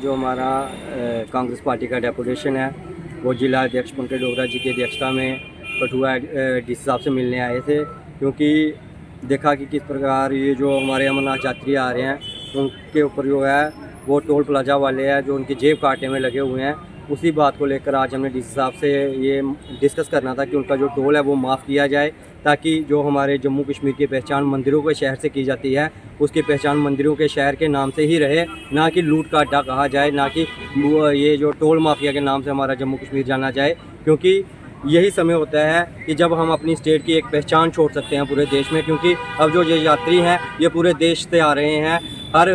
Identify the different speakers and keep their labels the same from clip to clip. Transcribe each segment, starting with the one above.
Speaker 1: जो हमारा कांग्रेस पार्टी का डेपुटेशन है वो जिला अध्यक्ष पंकज डोगरा जी की अध्यक्षता में कठुआ डी साहब से मिलने आए थे, क्योंकि देखा कि किस प्रकार ये जो हमारे अमरनाथ यात्री आ रहे हैं उनके ऊपर जो है वो टोल प्लाजा वाले हैं जो उनकी जेब काटने में लगे हुए हैं। उसी बात को लेकर आज हमने डीसी साहब से ये डिस्कस करना था कि उनका जो टोल है वो माफ़ किया जाए, ताकि जो हमारे जम्मू कश्मीर की पहचान मंदिरों के शहर से की जाती है उसकी पहचान मंदिरों के शहर के नाम से ही रहे, ना कि लूट का अड्डा कहा जाए, ना कि ये जो टोल माफिया के नाम से हमारा जम्मू कश्मीर जाना जाए। क्योंकि यही समय होता है कि जब हम अपनी स्टेट की एक पहचान छोड़ सकते हैं पूरे देश में, क्योंकि अब जो ये यात्री हैं ये पूरे देश से आ रहे हैं, हर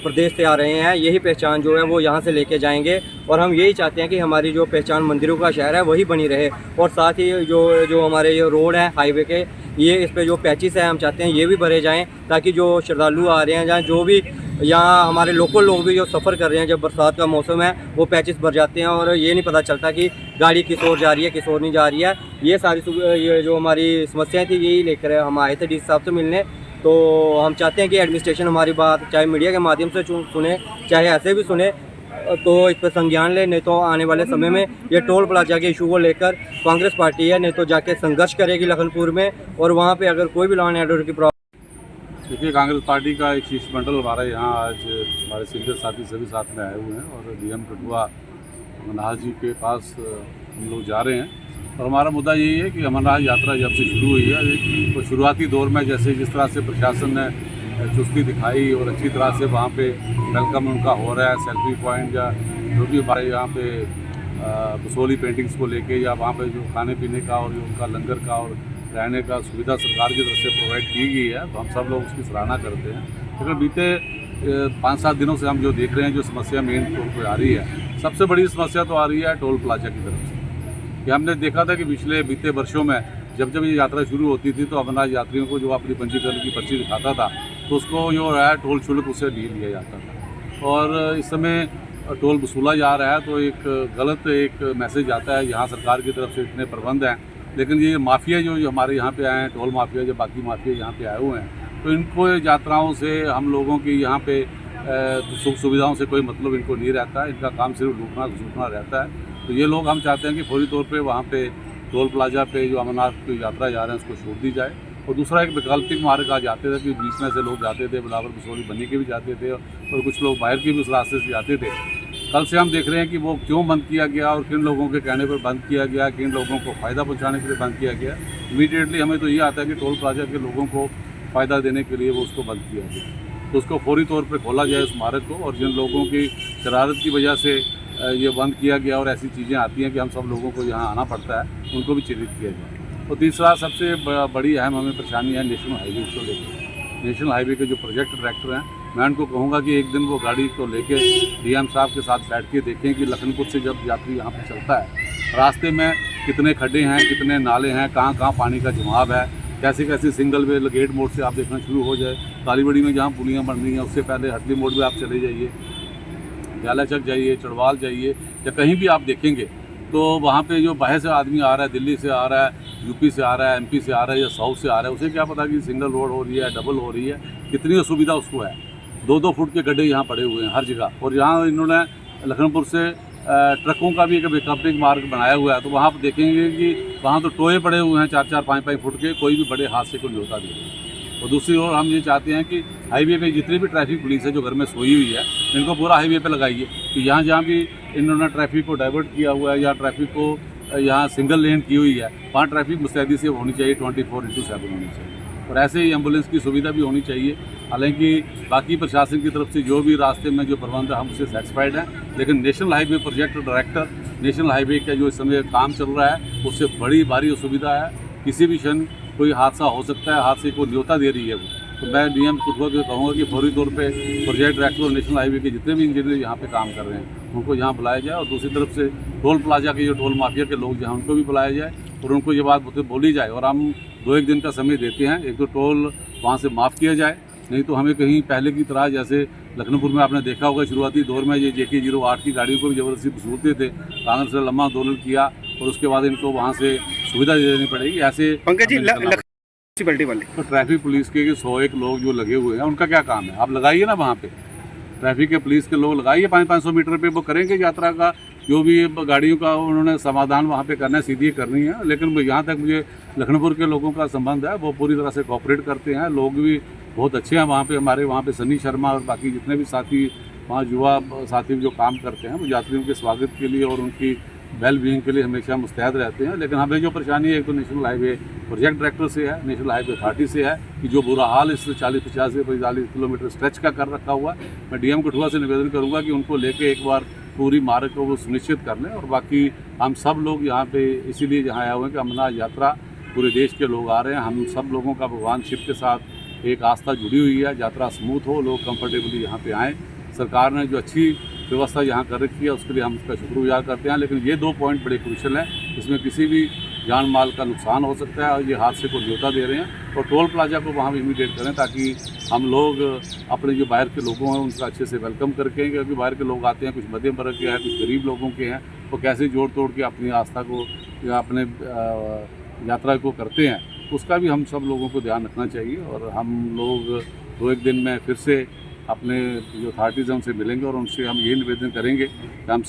Speaker 1: प्रदेश से आ रहे हैं, यही पहचान जो है वो यहाँ से लेके जाएंगे। और हम यही चाहते हैं कि हमारी जो पहचान मंदिरों का शहर है वही बनी रहे। और साथ ही जो हमारे ये रोड हैं हाईवे के, ये इस पर जो पैचेस हैं हम चाहते हैं ये भी भरे जाएं, ताकि जो श्रद्धालु आ रहे हैं या जो भी यहाँ हमारे लोकल लोग भी जो सफ़र कर रहे हैं, जब बरसात का मौसम है वो पैचेस भर जाते हैं और ये नहीं पता चलता कि गाड़ी किस ओर जा रही है किस ओर नहीं जा रही है। ये सारी ये जो हमारी समस्याएं थी यही लेकर हम आए थे डीसी साहब से मिलने। तो हम चाहते हैं कि एडमिनिस्ट्रेशन हमारी बात चाहे मीडिया के माध्यम से सुने चाहे ऐसे भी सुने, तो इस पर संज्ञान ले, नहीं तो आने वाले समय में ये टोल प्लाजा के इशू को लेकर कांग्रेस पार्टी है नहीं तो जाके संघर्ष करेगी लखनपुर में, और वहाँ पे अगर कोई भी लॉ एंड ऑर्डर की प्रॉब्लम।
Speaker 2: देखिए, कांग्रेस पार्टी का एक शिष्टमंडल हमारा यहाँ आज हमारे सीनियर साथी सभी साथ में आए हुए हैं और डीएम कठुआ अमरनाथ जी के पास हम लोग जा रहे हैं। और हमारा मुद्दा यही है कि अमरनाथ यात्रा जब से शुरू हुई है तो शुरुआती दौर में जैसे जिस तरह से प्रशासन ने चुस्ती दिखाई और अच्छी तरह से वहाँ पे वेलकम उनका हो रहा है, सेल्फी पॉइंट या जो भी हमारे यहाँ पे बसोली पेंटिंग्स को लेके या वहाँ पे जो खाने पीने का और उनका लंगर का और रहने का सुविधा सरकार की तरफ से प्रोवाइड की गई है, तो हम सब लोग उसकी सराहना करते हैं। लेकिन बीते 5-7 दिनों से हम जो देख रहे हैं जो समस्या मेन तौर पर आ रही है, सबसे बड़ी समस्या तो आ रही है टोल प्लाजा की तरफ से। कि हमने देखा था कि पिछले बीते वर्षों में जब जब ये यात्रा शुरू होती थी तो अमरनाथ यात्रियों को जो अपनी पंजीकरण की पर्ची दिखाता था तो उसको जो है टोल शुल्क उससे नहीं लिया जाता था। और इस समय टोल वसूला जा रहा है तो एक गलत एक मैसेज आता है, यहाँ सरकार की तरफ से इतने प्रबंध हैं, लेकिन ये माफिया जो हमारे यहाँ पे आए हैं, टोल माफिया जो बाकी माफिया यहाँ पे आए हुए हैं, तो इनको यात्राओं से हम लोगों की यहाँ पे सुख सुविधाओं से कोई मतलब इनको नहीं रहता है। इनका काम सिर्फ लूटना घसूटना रहता है। तो ये लोग हम चाहते हैं कि फौरी तौर पे वहाँ पे टोल प्लाजा पे जो अमरनाथ की यात्रा जा रहे हैं उसको छोड़ दी जाए। और दूसरा एक वैकल्पिक मार्ग आज जाते थे कि बीच में से लोग जाते थे, बिलावर बसोली बनी के भी जाते थे और कुछ लोग बाहर के भी उस रास्ते से जाते थे। कल से हम देख रहे हैं कि वो क्यों बंद किया गया और किन लोगों के कहने पर बंद किया गया, किन लोगों को फ़ायदा पहुँचाने के लिए बंद किया गया। इमीडिएटली हमें तो ये आता है कि टोल प्लाजा के लोगों को फ़ायदा देने के लिए वो उसको बंद किया गया, तो उसको फौरी तौर पर खोला जाए उस मार्ग को। और जिन लोगों की शरारत की वजह से ये बंद किया गया और ऐसी चीज़ें आती हैं कि हम सब लोगों को यहाँ आना पड़ता है, उनको भी चिन्हित किया जाए। और तीसरा सबसे बड़ी अहम हमें परेशानी है नेशनल हाईवे को लेकर। नेशनल हाईवे के जो प्रोजेक्ट डायरेक्टर हैं, मैं उनको कहूँगा कि एक दिन वो गाड़ी को लेकर डीएम साहब के साथ बैठ के देखें कि लखनपुर से जब यात्री यहाँ पर चलता है रास्ते में कितने खड्डे हैं, कितने नाले हैं, कहाँ कहाँ पानी का जमाव है, कैसे कैसे सिंगल वे गेट मोड़ से आप देखना शुरू हो जाए। कालीबड़ी में जहाँ पुलियाँ बन रही हैं उससे पहले हटली मोड़ में आप चले जाइए, ग्यालाचक जाइए, चढ़वाल जाइए, या कहीं भी आप देखेंगे तो वहाँ पे जो बाहर से आदमी आ रहा है, दिल्ली से आ रहा है, यूपी से आ रहा है, एमपी से आ रहा है या साउथ से आ रहा है, उसे क्या पता कि सिंगल रोड हो रही है, डबल हो रही है, कितनी असुविधा उसको है। 2-2 फुट के गड्ढे यहाँ पड़े हुए हैं हर जगह। और यहाँ इन्होंने लखनपुर से ट्रकों का भी एक वैकल्पिक मार्ग बनाया हुआ है, तो वहाँ पर देखेंगे कि वहाँ तो टोए पड़े हुए हैं 4-4, 5-5 फुट के, कोई भी बड़े हादसे को नहीं होता नहीं। और दूसरी ओर हम ये चाहते हैं कि हाईवे पे जितनी भी ट्रैफिक पुलिस है जो घर में सोई हुई है, इनको पूरा हाईवे पे लगाइए कि यहाँ जहाँ भी इन्होंने ट्रैफिक को डाइवर्ट किया हुआ है या ट्रैफिक को यहाँ सिंगल लेन की हुई है, वहाँ ट्रैफिक मुस्तैदी से होनी चाहिए, 24/7 होनी चाहिए। और ऐसे ही एम्बुलेंस की सुविधा भी होनी चाहिए। हालांकि बाकी प्रशासन की तरफ से जो भी रास्ते में जो प्रबंध है हम उससे सेटिस्फाइड हैं, लेकिन national highway project director, national highway का जो इस समय काम चल रहा है उससे बड़ी भारी असुविधा है। किसी भी क्षण कोई हादसा हो सकता है, हादसे को न्योता दे रही है वो। तो मैं डीएम कठुआ को कहूँगा कि फौरी तौर पे प्रोजेक्ट डायरेक्टर और नेशनल हाईवे के जितने भी इंजीनियर यहाँ पे काम कर रहे हैं उनको यहाँ बुलाया जाए। और दूसरी तरफ से टोल प्लाजा के जो टोल माफिया के लोग जहाँ उनको भी बुलाया जाए और उनको ये बात बोली जाए। और हम 2-1 दिन का समय देते हैं, एक तो टोल वहाँ से माफ़ किया जाए, नहीं तो हमें कहीं पहले की तरह जैसे लखनपुर में आपने देखा होगा शुरुआती दौर में ये JK 08 की गाड़ियों को भी ज़बरदस्ती वसूलते थे, कांग्रेस ने लंबा आंदोलन किया और उसके बाद इनको वहाँ से सुविधा दे देनी पड़ेगी। ऐसे
Speaker 3: पंकज जी
Speaker 2: तो ट्रैफिक पुलिस के 101 लोग जो लगे हुए हैं उनका क्या काम है, आप लगाइए ना वहाँ पे। ट्रैफिक के पुलिस के लोग लगाइए 500-500 मीटर पे, वो करेंगे यात्रा का जो भी गाड़ियों का उन्होंने समाधान वहाँ पे करना है, सीधी करनी है। लेकिन यहाँ तक मुझे लखनपुर के लोगों का संबंध है, वो पूरी तरह से कोऑपरेट करते हैं, लोग भी बहुत अच्छे हैं वहाँ पे। हमारे वहाँ पे सनी शर्मा और बाकी जितने भी साथी वहाँ युवा साथी जो काम करते हैं, वो यात्रियों के स्वागत के लिए और उनकी वेल बीइंग के लिए हमेशा मुस्तैद रहते हैं। लेकिन हमें जो परेशानी है, एक तो नेशनल हाईवे प्रोजेक्ट डायरेक्टर से है, नेशनल हाईवे अथॉरिटी से है कि जो बुरा हाल इस 40-50 से 45 किलोमीटर स्ट्रेच का कर रखा हुआ है। मैं डीएम कठुआ से निवेदन करूँगा कि उनको लेके एक बार पूरी मार्ग को वो सुनिश्चित कर लें। और बाकी हम सब लोग यहाँ पे इसीलिए यहाँ आए हुए हैं कि अमरनाथ यात्रा पूरे देश के लोग आ रहे हैं। हम सब लोगों का भगवान शिव के साथ एक आस्था जुड़ी हुई है, यात्रा स्मूथ हो, लोग कंफर्टेबली यहाँ पे आएँ। सरकार ने जो अच्छी व्यवस्था यहाँ कर रखी है उसके लिए हम उसका शुक्रगुजार करते हैं। लेकिन ये 2 पॉइंट बड़े क्रूशल हैं, इसमें किसी भी जान माल का नुकसान हो सकता है और ये हादसे को न्योता दे रहे हैं। और टोल प्लाजा को वहाँ इमीडिएट करें ताकि हम लोग अपने जो बाहर के लोगों हैं उनका अच्छे से वेलकम करके, क्योंकि बाहर के लोग आते हैं, कुछ मध्यम वर्ग के हैं, कुछ गरीब लोगों के हैं, वो कैसे जोड़ तोड़ के अपनी आस्था को या अपने यात्रा को करते हैं, उसका भी हम सब लोगों को ध्यान रखना चाहिए। और हम लोग 2-1 दिन में फिर से अपने जो अथॉरिटीज़ हैं उनसे मिलेंगे और उनसे हम यही निवेदन करेंगे कि हम